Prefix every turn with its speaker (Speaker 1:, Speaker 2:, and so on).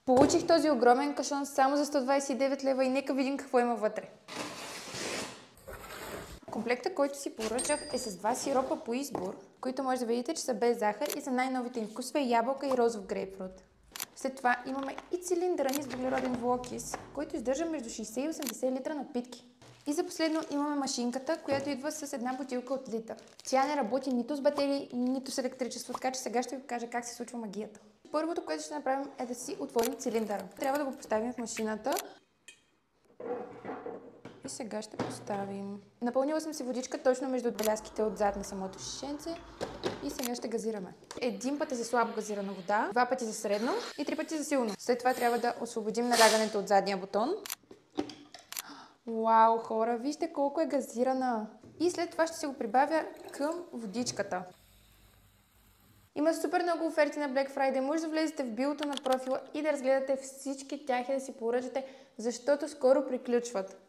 Speaker 1: Получих този огромен кашон само за 129 лева и нека видим какво има вътре. Комплектът, който си поръчах, е с 2 сиропа по избор, които може да видите, че са без захар и са най-новите им вкусове ябълка и розов грейпфрут. След това имаме и цилиндъра ни с въглероден двуокис, който издържа между 60 и 80 литра напитки. И за последно имаме машинката, която идва с една бутилка от литър. Тя не работи нито с батерии, нито с електричество, така че сега ще ви покажа как се случва магията. Първото, което ще направим, е да си отворим цилиндъра. Трябва да го поставим в машината. И сега ще поставим. Напълнила съм си водичка точно между белязките отзад на самото шишенце. И сега ще газираме. 1 път е за слабо газирана вода, 2 пъти за средно и 3 пъти за силно. След това трябва да освободим налягането от задния бутон. Вау, хора, вижте колко е газирана. И след това ще се го прибавя към водичката. Има супер много оферти на Black Friday. Може да влезете в биото на профила и да разгледате всички тях и да си поръчате, защото скоро приключват.